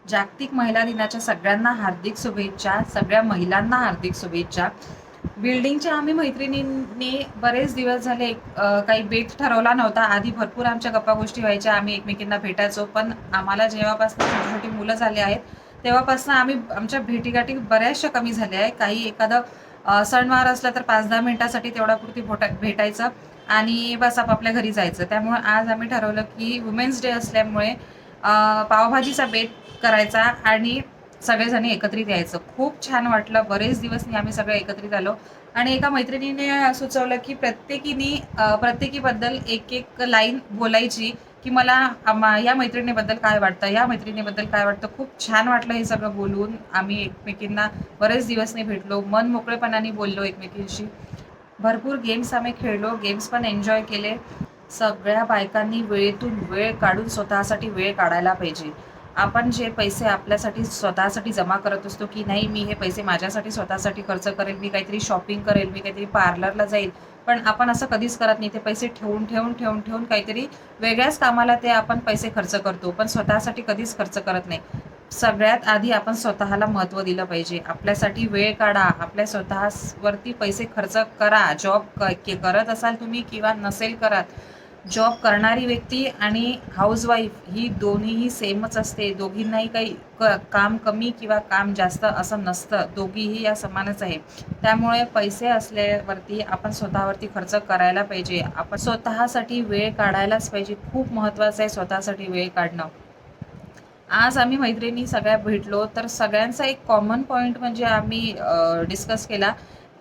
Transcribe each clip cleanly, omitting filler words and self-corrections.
जागतिक महिला दिनाच्या सगळ्यांना हार्दिक शुभेच्छा. सगळ्या महिलांना हार्दिक शुभेच्छा. बिल्डिंगच्या आम्ही मैत्रिणींनी बरेच दिवस झाले काही बेट ठरवला नव्हता. आधी भरपूर आमच्या गप्पा गोष्टी व्हायच्या. आम्ही एकमेकींना भेटायचो. पण आम्हाला जेव्हापासून छोटी-छोटी मुलं झाली आहेत, तेव्हापासून आम्ही आमच्या भेटीगाठी बऱ्याचशा कमी झाल्या आहे. काही एखादं सणवार असला तर 5-10 मिनिटासाठी तेवढ्यापुरती भेटायचं आणि बस आपापल्या घरी जायचं. त्यामुळे आज आम्ही ठरवलं की वुमेन्स डे असल्यामुळे पावभाजीचा बेत करायचा आणि सगळेजणी एकत्रित यायचं. खूप छान वाटलं. बरेच दिवसनी आम्ही सगळे एकत्रित आलो आणि एका मैत्रिणीने सुचवलं की प्रत्येकीबद्दल एक लाईन बोलायची की मला या मैत्रिणीबद्दल काय वाटतं, या मैत्रिणीबद्दल काय वाटतं. खूप छान वाटलं हे सगळं बोलून. आम्ही एकमेकींना बरेच दिवसनी भेटलो. मन मोकळेपणाने बोललो एकमेकींशी. भरपूर गेम्स आम्ही खेळलो. गेम्स पण एन्जॉय केले. सगळ्या बायकांनी वेळेतून वेळ काढून स्वतःसाठी वेळ काढायला पाहिजे. आपण जे पैसे आपल्यासाठी स्वतःसाठी जमा करत असतो की नाही मी हे पैसे माझ्यासाठी स्वतःसाठी खर्च करेल, मी काहीतरी शॉपिंग करेल, मी काहीतरी पार्लरला जाईल. पण आपण असं कधीच करत नाही. ते पैसे ठेवून काहीतरी वेगळ्याच कामाला ते आपण पैसे खर्च करतो. पण स्वतःसाठी कधीच खर्च करत नाही. सगळ्यात आधी आपण स्वतःला महत्त्व दिलं पाहिजे. आपल्यासाठी वेळ काढा. आपल्या स्वतःवरती पैसे खर्च करा. जॉब करत असाल तुम्ही किंवा नसेल करत. जॉब करणारी व्यक्ती आणि हाऊसवाईफ ही दोन्हीही सेमच असते. दोघींनाही काही काम कमी किंवा काम जास्त असं नसतं. दोघीही या समानच आहे. त्यामुळे पैसे असल्यावरती आपण स्वतःवरती खर्च करायला पाहिजे. आपण स्वतःसाठी वेळ काढायलाच पाहिजे. खूप महत्त्वाचं आहे स्वतःसाठी वेळ काढणं. आज आम्ही मैत्रिणी सगळ्या भेटलो तर सगळ्यांचा एक कॉमन पॉइंट म्हणजे आम्ही डिस्कस केला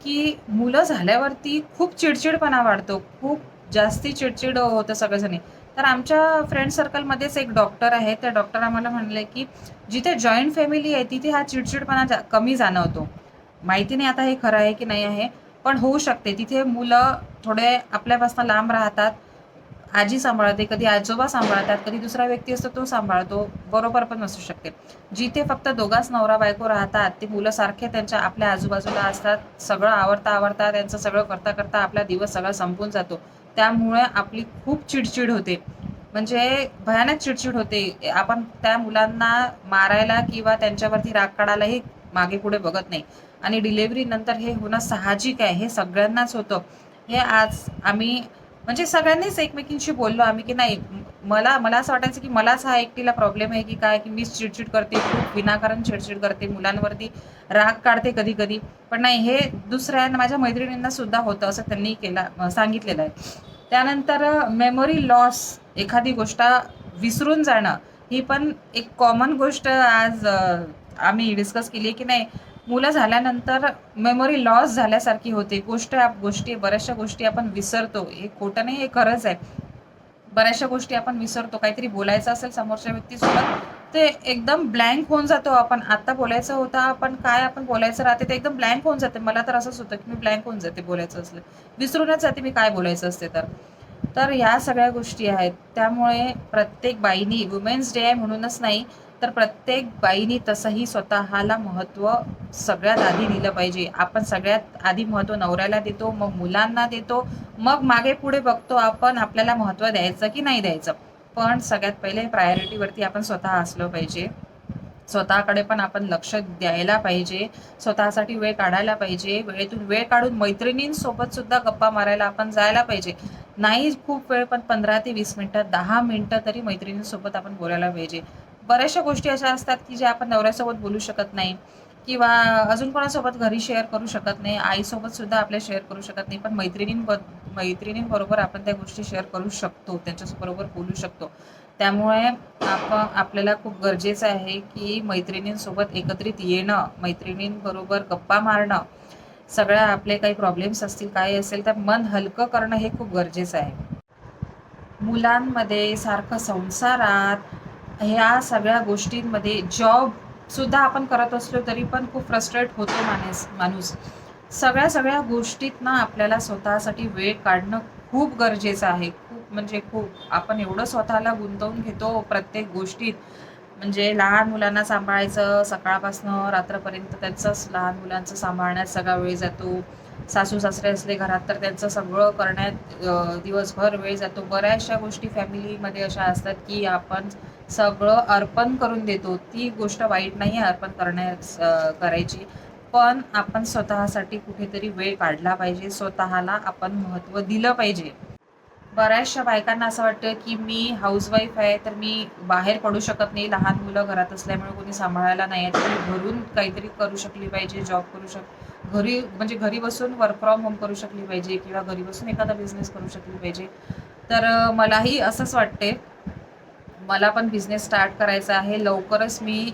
की मुलं झाल्यावरती खूप चिडचिडपणा वाढतो. खूप जास्ती चिडचिड होतं सगळेजणी. तर आमच्या फ्रेंड सर्कलमध्येच एक डॉक्टर आहे. त्या डॉक्टर आम्हाला म्हणले की जिथे जॉइंट फॅमिली आहे तिथे हा चिडचिडपणा कमी जाणवतो. माहिती नाही आता हे खरं आहे की नाही आहे, पण होऊ शकते. तिथे मुलं थोडे आपल्यापासून लांब राहतात. आजी सांभाळते, कधी आजोबा सांभाळतात, कधी दुसरा व्यक्ती असतो तो सांभाळतो. बरोबर पण असू शकते. जिथे फक्त दोघाच नवरा-बायको राहतात, ते मुलं सारखे त्यांच्या आपल्या आजूबाजूला असतात. सगळं आवरता त्यांचं सगळं करता आपला दिवस सगळा संपून जातो. त्यामुळे आपली खूप चिडचिड होते. म्हणजे भयानक चिडचिड होते. आपण त्या मुलांना मारायला किंवा त्यांच्यावरती राग काढायलाही मागे-पुढे बघत नाही. आणि डिलिव्हरी नंतर हे होणं साहजिक आहे. हे सगळ्यांनाच होतं. हे आज आम्ही म्हणजे सगळ्यांनीच एकमेकींशी बोललो आम्ही की नाही मला मला असं वाटायचं की मलाच हा एकटीला प्रॉब्लेम आहे की काय की मीच चिडचिड करते, खूप विनाकारण चिडचिड करते, मुलांवरती राग काढते कधी-कधी. पण नाही हे दुसऱ्या माझ्या मैत्रिणींना सुद्धा होतं असं त्यांनी सांगितलेलं आहे. त्यानंतर मेमरी लॉस एखादी गोष्ट विसरून जाणं, ही पण एक कॉमन गोष्ट आज आम्ही डिस्कस केली की नाही मुलं झाल्यानंतर मेमरी लॉस झाल्यासारखी होते. बऱ्याचशा गोष्टी आपण विसरतो. हे खोटं नाही, हे खरंच आहे. बऱ्याचशा गोष्टी आपण विसरतो. काहीतरी बोलायचं असेल समोरच्या व्यक्तीसोबत, ते एकदम ब्लँक होऊन जातो आपण. आता बोलायचं होतं, आपण बोलायचं राहते ते एकदम ब्लँक होऊन जाते. मला तर असंच होतं, की मी ब्लँक होऊन जाते बोलायचं असलं. विसरूनच जाते मी काय बोलायचं असते तर. तर ह्या सगळ्या गोष्टी आहेत. त्यामुळे प्रत्येक बाईनी वुमेन्स डे आहे म्हणूनच नाही, तर प्रत्येक बाईनी तसंही स्वतःला महत्त्व सगळ्यात आधी दिलं पाहिजे. आपण सगळ्यात आधी महत्त्व नवऱ्याला देतो, मग मुलांना देतो, मग मागे-पुढे बघतो आपण आपल्याला महत्त्व द्यायचं की नाही द्यायचं. पण सगळ्यात पहिले प्रायोरिटीवरती आपण स्वतः असलं पाहिजे. स्वतःकडे पण आपण लक्ष द्यायला पाहिजे. स्वतःसाठी वेळ काढायला पाहिजे. वेळेतून वेळ काढून मैत्रिणींसोबत सुद्धा गप्पा मारायला आपण जायला पाहिजे. नाही खूप वेळ पण 15 ते 20 मिनिटं, 10 मिनिटं तरी मैत्रिणींसोबत आपण बोलायला पाहिजे. बऱ्याचशा गोष्टी अशा असतात की ज्या आपण नवऱ्यासोबत बोलू शकत नाही किंवा अजून कोणासोबत घरी शेअर करू शकत नाही. आईसोबत सुद्धा आपल्या शेअर करू शकत नाही. पण मैत्रिणींबरोबर आपण त्या गोष्टी शेअर करू शकतो. त्यांच्याबरोबर बोलू शकतो. त्यामुळे आपल्याला खूप गरजेचं आहे की मैत्रिणींसोबत एकत्रित येणं, मैत्रिणींबरोबर गप्पा मारणं, सगळ्या आपले काही प्रॉब्लेम्स असतील, काही असेल तर मन हलकं करणं हे खूप गरजेचं आहे. मुलांमध्ये, सारखं संसारात, ह्या सगळ्या गोष्टींमध्ये जॉबसुद्धा आपण करत असलो तरी पण खूप फ्रस्ट्रेट होतो माणूस. सगळ्या गोष्टीत ना आपल्याला स्वतःसाठी वेळ काढणं खूप गरजेचं आहे. खूप म्हणजे खूप. आपण एवढं स्वतःला गुंतवून घेतो प्रत्येक गोष्टीत. म्हणजे लहान मुलांना सांभाळायचं सकाळपासनं रात्रपर्यंत त्यांचंच लहान मुलांचं सांभाळण्यात सगळा वेळ जातो. सासू-सासरे असले घरात तर त्यांचं सगळं करण्यात दिवसभर वेळ जातो. बऱ्याचशा गोष्टी फॅमिलीमध्ये अशा असतात की आपण सगळं अर्पण करून देतो. ती गोष्ट वाईट नाही आहे अर्पण करायची. पण आपण स्वतःसाठी कुठेतरी वेळ काढला पाहिजे. स्वतःला आपण महत्त्व दिलं पाहिजे. बऱ्याचशा बायकांना असं वाटतं, की मी हाऊसवाईफ आहे, तर मी बाहेर पडू शकत नाही. लहान मुलं घरात असल्यामुळे कोणी सांभाळायला नाही आहे. तर मी घरून काहीतरी करू शकली पाहिजे, जॉब घरी म्हणजे घरी बसून वर्क फ्रॉम होम करू शकली पाहिजे किंवा घरी बसून एखादा बिझनेस करू शकली पाहिजे. तर मलाही असंच वाटते. मला पण बिझनेस स्टार्ट करायचा आहे. लवकरच मी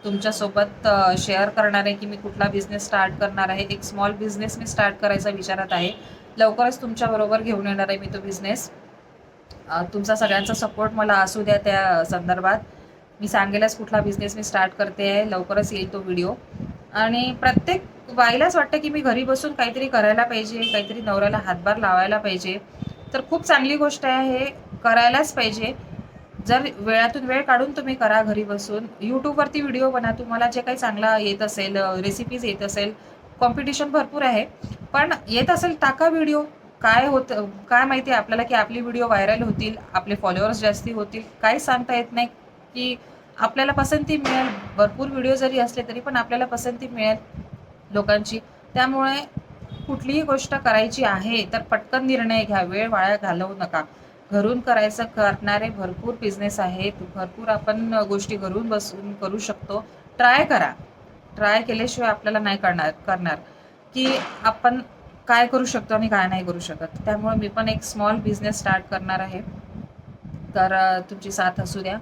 तुमच्यासोबत शेअर करणार आहे, की मी कुठला बिझनेस स्टार्ट करणार आहे. एक स्मॉल बिझनेस मी स्टार्ट करायचा विचारात आहे. लवकरच तुमच्याबरोबर घेऊन येणार आहे मी तो बिझनेस. तुमचा सगळ्यांचा सपोर्ट मला असू द्या त्या संदर्भात. मी सांगेलच कुठला बिझनेस मी स्टार्ट करते आहे. लवकरच येईल तो व्हिडिओ. आणि प्रत्येक बाईलाच वाटतं, की मी घरी बसून काहीतरी करायला पाहिजे, काहीतरी नवऱ्याला हातभार लावायला पाहिजे. तर खूप चांगली गोष्ट आहे, हे करायलाच पाहिजे. जर वेळातून वेळ काढून तुम्ही करा घरी बसून. YouTubeवरती व्हिडिओ बनवा. तुम्हाला जे काही चांगला येत असेल, रेसिपीज येत असेल, कॉम्पिटिशन भरपूर आहे. पण येत असेल टाका व्हिडिओ. काय होतं काय माहिती आहे आपल्याला, की आपली व्हिडिओ व्हायरल होतील, आपले फॉलोअर्स जास्ती होतील. काहीच सांगता येत नाही, की आपल्याला पसंती मिळेल. भरपूर व्हिडिओ जरी असले तरी पण आपल्याला पसंती मिळेल लोकांची. त्यामुळे कुठलीही गोष्ट करायची आहे तर पटकन निर्णय घ्या. वेळ वाया घालवू नका. घरून करणारे भरपूर बिझनेस आहेत. भरपूर आपण गोष्टी घरून बसून करू शकतो. ट्राय करा. ट्राय केल्याशिवाय आपल्याला नाही करणार, की आपण काय करू शकतो आणि काय नाही करू शकत. त्यामुळे मी पण एक स्मॉल बिझनेस स्टार्ट करणार आहे. तर तुमची साथ असू द्या.